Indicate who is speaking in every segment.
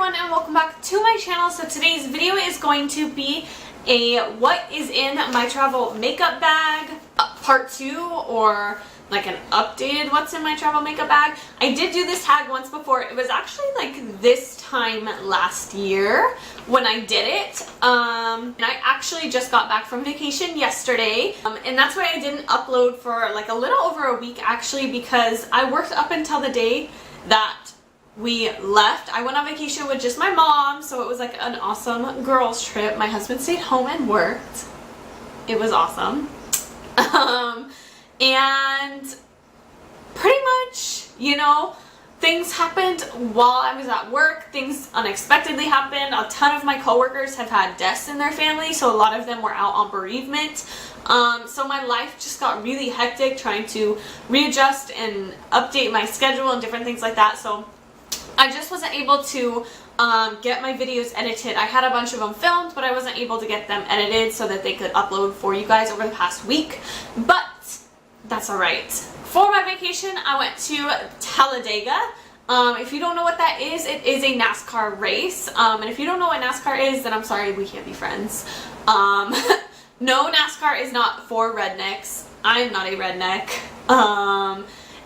Speaker 1: everyone and welcome back to my channel. So today's video is going to be a what is in my travel makeup bag part 2, or like an updated what's in my travel makeup bag. I did do this tag once before. It was actually like this time last year when I did it. And I actually just got back from vacation yesterday. And that's why I didn't upload for like a little over a week actually, because I worked up until the day that we left. I went on vacation with just my mom, so it was like an awesome girls trip. My husband stayed home and worked. It was awesome. And pretty much, you know, things happened while I was at work. Things unexpectedly happened. A ton of my coworkers have had deaths in their family, so a lot of them were out on bereavement. So my life just got really hectic trying to readjust and update my schedule and different things like that. So I just wasn't able to get my videos edited. I had a bunch of them filmed, but I wasn't able to get them edited so that they could upload for you guys over the past week. But that's alright. For my vacation, I went to Talladega. If you don't know what that is, it is a NASCAR race. And if you don't know what NASCAR is, then I'm sorry, we can't be friends. No, NASCAR is not for rednecks. I am not a redneck.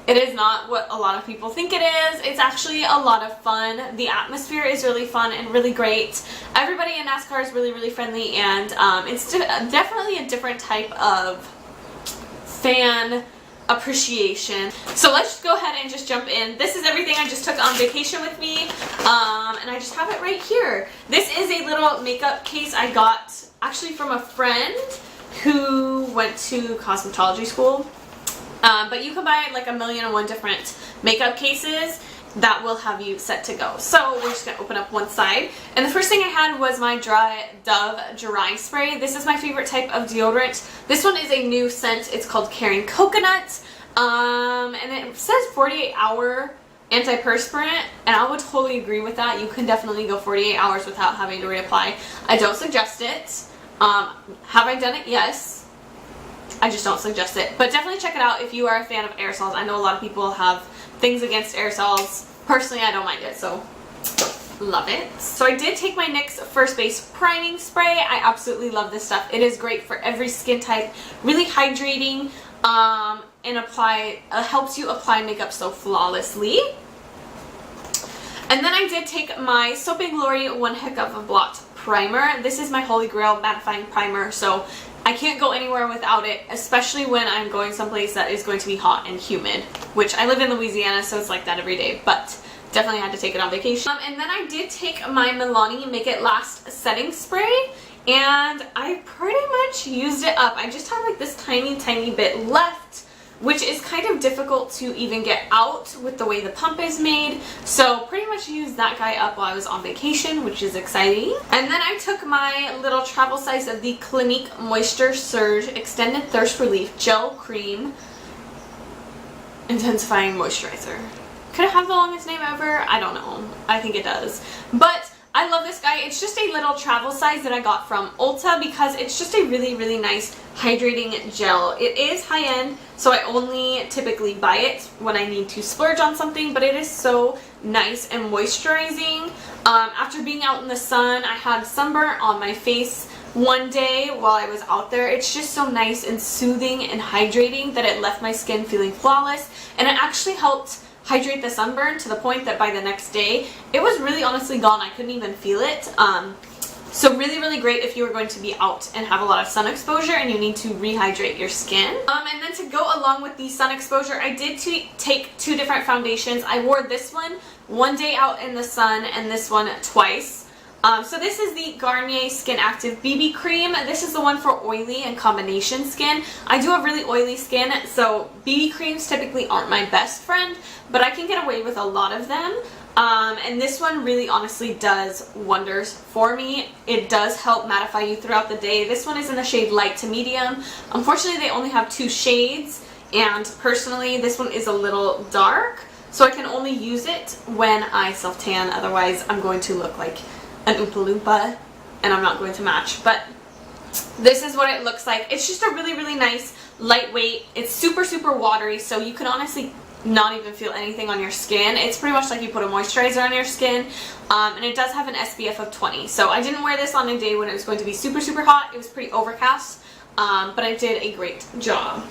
Speaker 1: It is not what a lot of people think it is. It's actually a lot of fun. The atmosphere is really fun and really great. Everybody in NASCAR is really, really friendly, and it's definitely a different type of fan appreciation. So let's just go ahead and just jump in. This is everything I just took on vacation with me, and I just have it right here. This is a little makeup case I got actually from a friend who went to cosmetology school. But you can buy like 1,000,001 different makeup cases that will have you set to go. So we're just going to open up one side. And the first thing I had was my Dove Dry Spray. This is my favorite type of deodorant. This one is a new scent. It's called Caring Coconut. And it says 48-hour antiperspirant, and I would totally agree with that. You can definitely go 48 hours without having to reapply. I don't suggest it. Have I done it? Yes. I just don't suggest it. But definitely check it out if you are a fan of aerosols. I know a lot of people have things against aerosols. Personally, I don't mind it, so love it. So I did take my NYX First Base Priming Spray. I absolutely love this stuff. It is great for every skin type. Really hydrating, and helps you apply makeup so flawlessly. And then I did take my Soap & Glory One Heck of a Blot Primer. This is my holy grail mattifying primer, so I can't go anywhere without it, especially when I'm going someplace that is going to be hot and humid, which I live in Louisiana, so it's like that every day, but definitely had to take it on vacation. And then I did take my Milani Make It Last Setting Spray, and I pretty much used it up. I just have like this tiny, tiny bit left, which is kind of difficult to even get out with the way the pump is made. So pretty much used that guy up while I was on vacation, which is exciting. And then I took my little travel size of the Clinique Moisture Surge Extended Thirst Relief Gel Cream Intensifying Moisturizer. Could it have the longest name ever? I don't know. I think it does. But I love this guy. It's just a little travel size that I got from Ulta because it's just a really, really nice hydrating gel. It is high-end, so I only typically buy it when I need to splurge on something, but it is so nice and moisturizing. After being out in the sun, I had sunburn on my face one day while I was out there. It's just so nice and soothing and hydrating that it left my skin feeling flawless, and it actually helped hydrate the sunburn to the point that by the next day it was really honestly gone. I couldn't even feel it. So really, really great if you are going to be out and have a lot of sun exposure and you need to rehydrate your skin. And then to go along with the sun exposure, I did take 2 different foundations. I wore this one day out in the sun, and this one twice. So this is the Garnier Skin Active BB Cream. This is the one for oily and combination skin. I do have really oily skin, so BB creams typically aren't my best friend, but I can get away with a lot of them. And this one really honestly does wonders for me. It does help mattify you throughout the day. This one is in the shade light to medium. Unfortunately, they only have 2 shades, and personally, this one is a little dark, so I can only use it when I self-tan. Otherwise, I'm going to look like an Oompa Loompa, and I'm not going to match. But this is what it looks like. It's just a really, really nice, lightweight. It's super, super watery, so you can honestly not even feel anything on your skin. It's pretty much like you put a moisturizer on your skin, and it does have an SPF of 20. So I didn't wear this on a day when it was going to be super, super hot. It was pretty overcast, but I did a great job.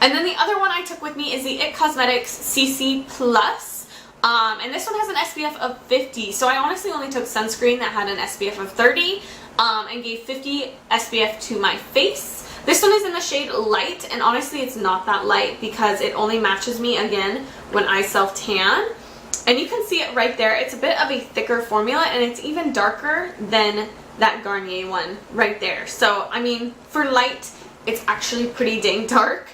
Speaker 1: And then the other one I took with me is the IT Cosmetics CC Plus. And this one has an SPF of 50. So I honestly only took sunscreen that had an SPF of 30 and gave 50 SPF to my face. This one is in the shade Light, and honestly it's not that light because it only matches me again when I self-tan. And you can see it right there. It's a bit of a thicker formula, and it's even darker than that Garnier one right there. So, I mean, for light, it's actually pretty dang dark.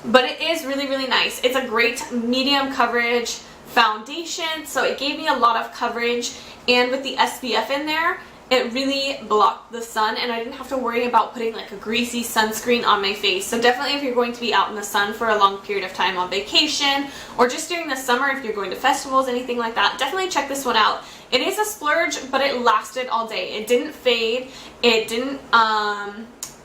Speaker 1: But it is really, really nice. It's a great medium coverage foundation, so it gave me a lot of coverage, and with the SPF in there, it really blocked the sun, and I didn't have to worry about putting like a greasy sunscreen on my face. So definitely if you're going to be out in the sun for a long period of time on vacation, or just during the summer if you're going to festivals, anything like that, definitely check this one out. It is a splurge, but it lasted all day. It didn't fade. It didn't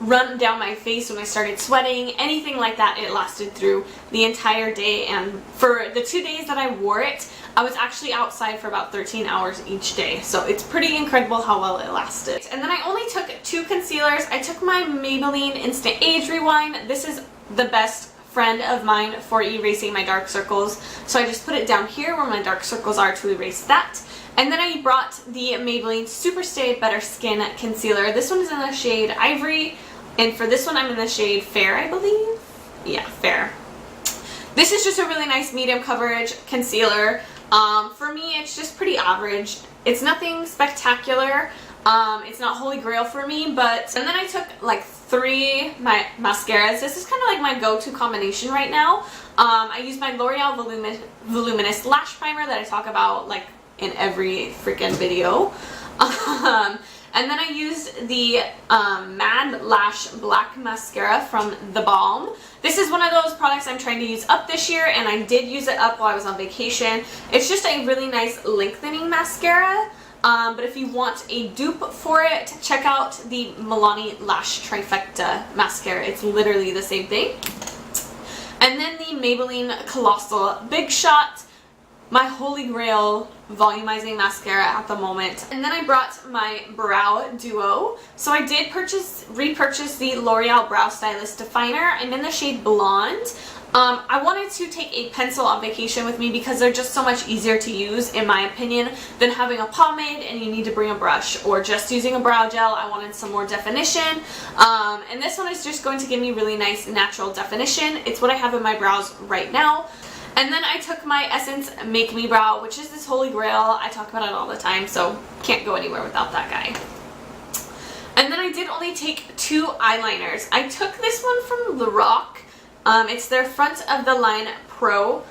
Speaker 1: run down my face when I started sweating, anything like that. It lasted through the entire day, and for the 2 days that I wore it, I was actually outside for about 13 hours each day. So it's pretty incredible how well it lasted. And then I only took 2 concealers. I took my Maybelline Instant Age Rewind. This is the best friend of mine for erasing my dark circles. So I just put it down here where my dark circles are to erase that. And then I brought the Maybelline Superstay Better Skin Concealer. This one is in the shade Ivory, and for this one I'm in the shade Fair, I believe. Yeah, Fair. This is just a really nice medium coverage concealer. For me, it's just pretty average. It's nothing spectacular. It's not holy grail for me, but... And then I took like 3 mascaras. This is kind of like my go-to combination right now. I use my L'Oreal Voluminous Lash Primer that I talk about like in every freaking video. And then I used the Mad Lash Black Mascara from The Balm. This is one of those products I'm trying to use up this year, and I did use it up while I was on vacation. It's just a really nice lengthening mascara, but if you want a dupe for it, check out the Milani Lash Trifecta Mascara. It's literally the same thing. And then the Maybelline Colossal Big Shot, my holy grail volumizing mascara at the moment. And then I brought my brow duo. So I did repurchase the L'Oreal Brow Stylist Definer. I'm in the shade Blonde. I wanted to take a pencil on vacation with me because they're just so much easier to use, in my opinion, than having a pomade and you need to bring a brush, or just using a brow gel. I wanted some more definition. And this one is just going to give me really nice natural definition. It's what I have in my brows right now. And then I took my Essence Make Me Brow, which is this holy grail. I talk about it all the time, so can't go anywhere without that guy. And then I did only take 2 eyeliners. I took this one from Lorac. It's their Front of the Line Pro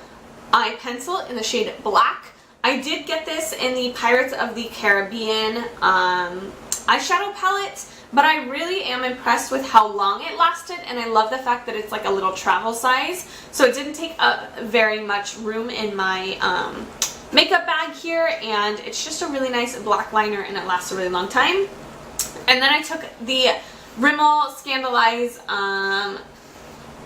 Speaker 1: Eye Pencil in the shade Black. I did get this in the Pirates of the Caribbean eyeshadow palette, but I really am impressed with how long it lasted, and I love the fact that it's like a little travel size, so it didn't take up very much room in my makeup bag here, and it's just a really nice black liner, and it lasts a really long time. And then I took the Rimmel Scandalize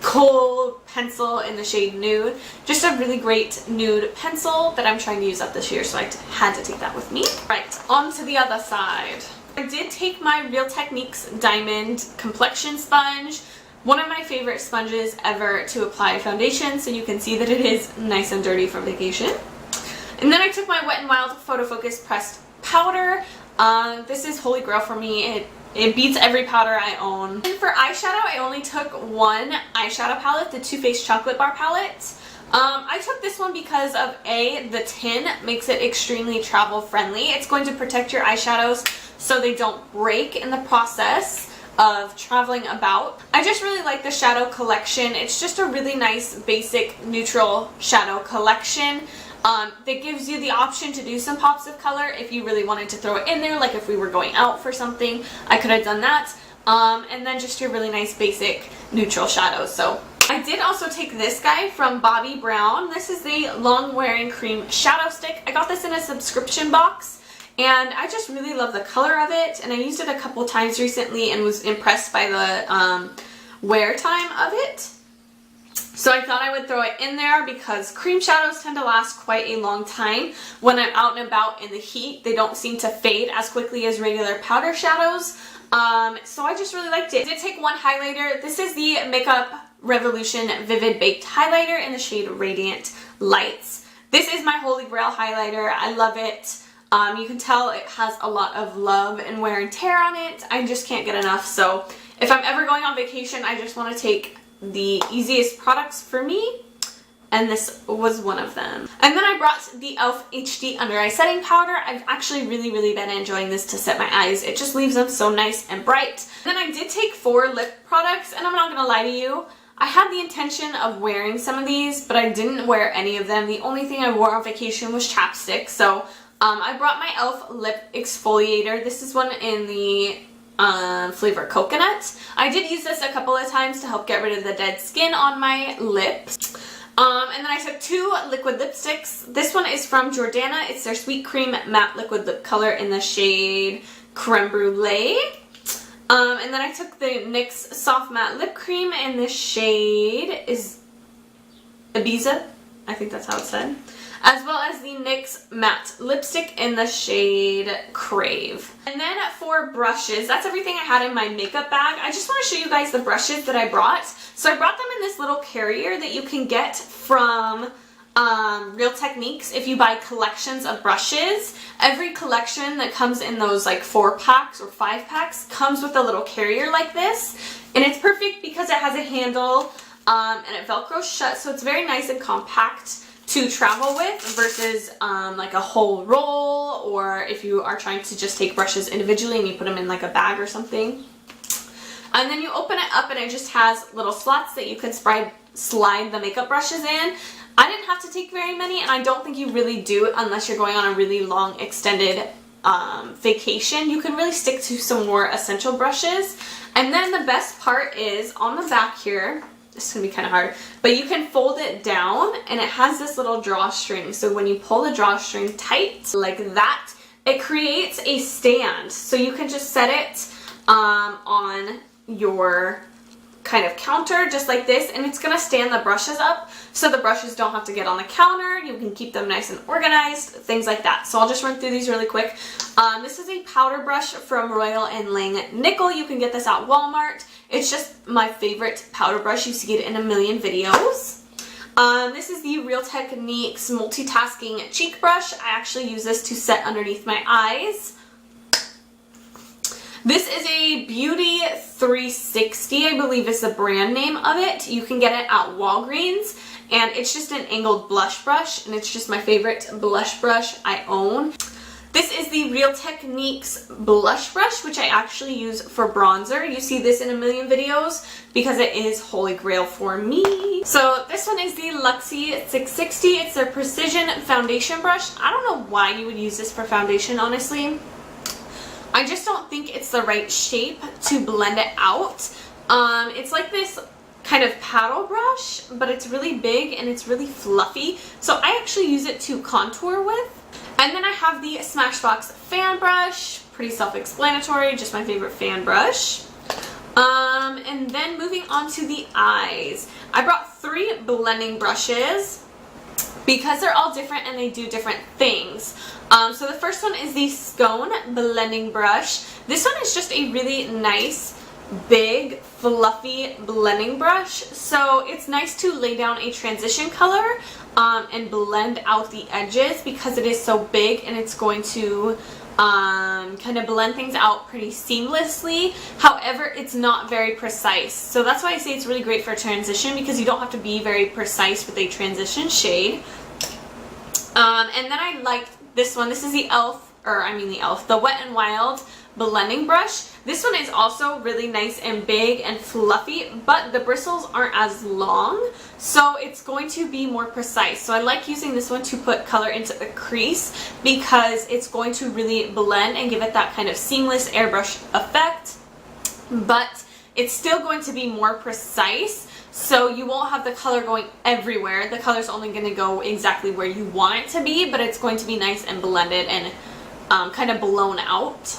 Speaker 1: Kohl pencil in the shade Nude. Just a really great nude pencil that I'm trying to use up this year, so I had to take that with me. Right, on to the other side. I did take my Real Techniques Diamond Complexion Sponge, one of my favorite sponges ever to apply foundation, so you can see that it is nice and dirty from vacation. And then I took my Wet n Wild Photofocus Pressed Powder. This is holy grail for me. It beats every powder I own. And for eyeshadow, I only took 1 eyeshadow palette, the Too Faced Chocolate Bar palette. I took this one because of the tin makes it extremely travel friendly. It's going to protect your eyeshadows so they don't break in the process of traveling about. I just really like the shadow collection. It's just a really nice basic neutral shadow collection that gives you the option to do some pops of color if you really wanted to throw it in there, like if we were going out for something, I could have done that. And then just your really nice basic neutral shadows. So I did also take this guy from Bobbi Brown. This is the Long Wearing Cream Shadow Stick. I got this in a subscription box, and I just really love the color of it, and I used it a couple times recently and was impressed by the wear time of it. So I thought I would throw it in there because cream shadows tend to last quite a long time. When I'm out and about in the heat, they don't seem to fade as quickly as regular powder shadows. So I just really liked it. I did take one highlighter. This is the Makeup Revolution Vivid Baked Highlighter in the shade Radiant Lights. This is my holy grail highlighter. I love it. You can tell it has a lot of love and wear and tear on it. I just can't get enough. So if I'm ever going on vacation, I just want to take the easiest products for me, and this was one of them. And then I brought the e.l.f. HD Under Eye Setting Powder. I've actually really been enjoying this to set my eyes. It just leaves them so nice and bright. And then I did take 4 lip products, and I'm not gonna lie to you, I had the intention of wearing some of these, but I didn't wear any of them. The only thing I wore on vacation was chapstick. So I brought my e.l.f. Lip Exfoliator. This is one in the flavor coconut. I did use this a couple of times to help get rid of the dead skin on my lips. And then I took 2 liquid lipsticks. This one is from Jordana. It's their Sweet Cream Matte Liquid Lip Color in the shade Creme Brulee. And then I took the NYX Soft Matte Lip Cream in the shade is Ibiza. I think that's how it's said. As well as the NYX Matte Lipstick in the shade Crave. And then for brushes, that's everything I had in my makeup bag. I just want to show you guys the brushes that I brought. So I brought them in this little carrier that you can get from Real Techniques if you buy collections of brushes. Every collection that comes in those like 4 packs or 5 packs comes with a little carrier like this. And it's perfect because it has a handle and it velcros shut, so it's very nice and compact to travel with versus like a whole roll, or if you are trying to just take brushes individually and you put them in like a bag or something. And then you open it up and it just has little slots that you can slide the makeup brushes in. I didn't have to take very many, and I don't think you really do unless you're going on a really long extended vacation. You can really stick to some more essential brushes. And then the best part is on the back here, this is going to be kind of hard, but you can fold it down and it has this little drawstring. So when you pull the drawstring tight like that, it creates a stand. So you can just set it on your kind of counter just like this, and it's going to stand the brushes up so the brushes don't have to get on the counter. You can keep them nice and organized, things like that. So I'll just run through these really quick. This is a powder brush from Royal & Lang Nickel. You can get this at Walmart. It's just my favorite powder brush. You see it in a million videos. This is the Real Techniques Multitasking Cheek Brush. I actually use this to set underneath my eyes. This is a Beauty 360, I believe is the brand name of it. You can get it at Walgreens, and it's just an angled blush brush, and it's just my favorite blush brush I own. This is the Real Techniques blush brush, which I actually use for bronzer. You see this in a million videos because it is holy grail for me. So this one is the Luxie 660. It's their Precision Foundation Brush. I don't know why you would use this for foundation, honestly. I just don't think it's the right shape to blend it out. It's like this kind of paddle brush, but it's really big and it's really fluffy. So I actually use it to contour with. And then I have the Smashbox fan brush. Pretty self-explanatory, just my favorite fan brush. And then moving on to the eyes. I brought 3 blending brushes because they're all different and they do different things. So the first one is the Scone Blending Brush. This one is just a really nice, big, fluffy blending brush. So it's nice to lay down a transition color and blend out the edges because it is so big, and it's going to kind of blend things out pretty seamlessly. However, it's not very precise. So that's why I say it's really great for transition, because you don't have to be very precise with a transition shade. And then I liked this one. This is the the Wet n Wild blending brush. This one is also really nice and big and fluffy, but the bristles aren't as long, so it's going to be more precise. So I like using this one to put color into the crease because it's going to really blend and give it that kind of seamless airbrush effect, but it's still going to be more precise. So you won't have the color going everywhere. The color's only going to go exactly where you want it to be, but it's going to be nice and blended and kind of blown out.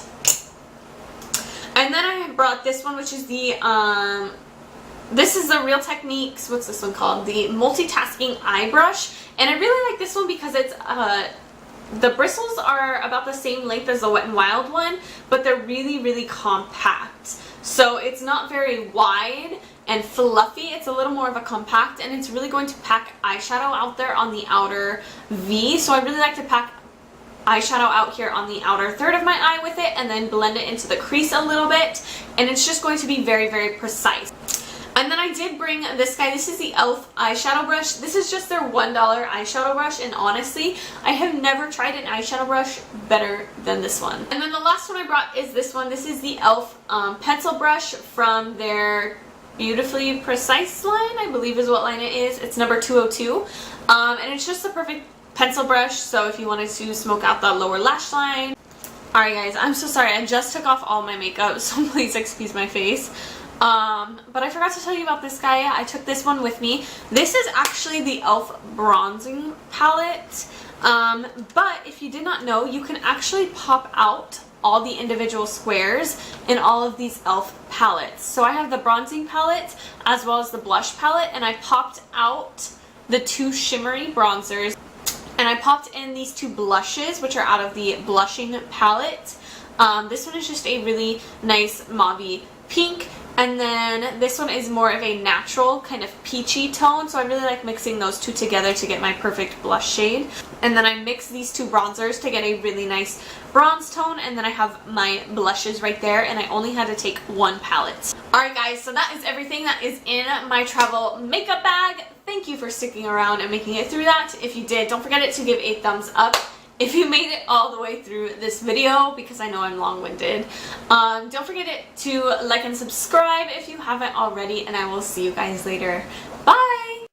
Speaker 1: And then I brought this one, which is the This is the Real Techniques, what's this one called? The Multitasking Eye Brush. And I really like this one because it's, the bristles are about the same length as the Wet n Wild one, but they're really, really compact. So it's not very wide and fluffy, it's a little more of a compact, and it's really going to pack eyeshadow out there on the outer V. So I really like to pack eyeshadow out here on the outer third of my eye with it and then blend it into the crease a little bit, and it's just going to be very, very precise. And then I did bring this guy. This is the e.l.f. eyeshadow brush. This is just their $1 eyeshadow brush, and honestly, I have never tried an eyeshadow brush better than this one. And then the last one I brought is this one. This is the e.l.f. Pencil brush from their Beautifully Precise line, I believe is what line it is. It's number 202. And it's just the perfect pencil brush, so if you wanted to smoke out the lower lash line. Alright guys, I'm so sorry. I just took off all my makeup, so please excuse my face. But I forgot to tell you about this guy. I took this one with me. This is actually the e.l.f. bronzing palette. But if you did not know, you can actually pop out all the individual squares in all of these e.l.f. palettes. So I have the bronzing palette as well as the blush palette, and I popped out the two shimmery bronzers, and I popped in these two blushes, which are out of the blushing palette. This one is just a really nice mauve pink, and then this one is more of a natural kind of peachy tone, so I really like mixing those two together to get my perfect blush shade. And then I mix these two bronzers to get a really nice bronze tone, and then I have my blushes right there, and I only had to take one palette. Alright guys, so that is everything that is in my travel makeup bag. Thank you for sticking around and making it through that. If you did, don't forget to give a thumbs up if you made it all the way through this video, because I know I'm long-winded. Don't forget to like and subscribe if you haven't already, and I will see you guys later.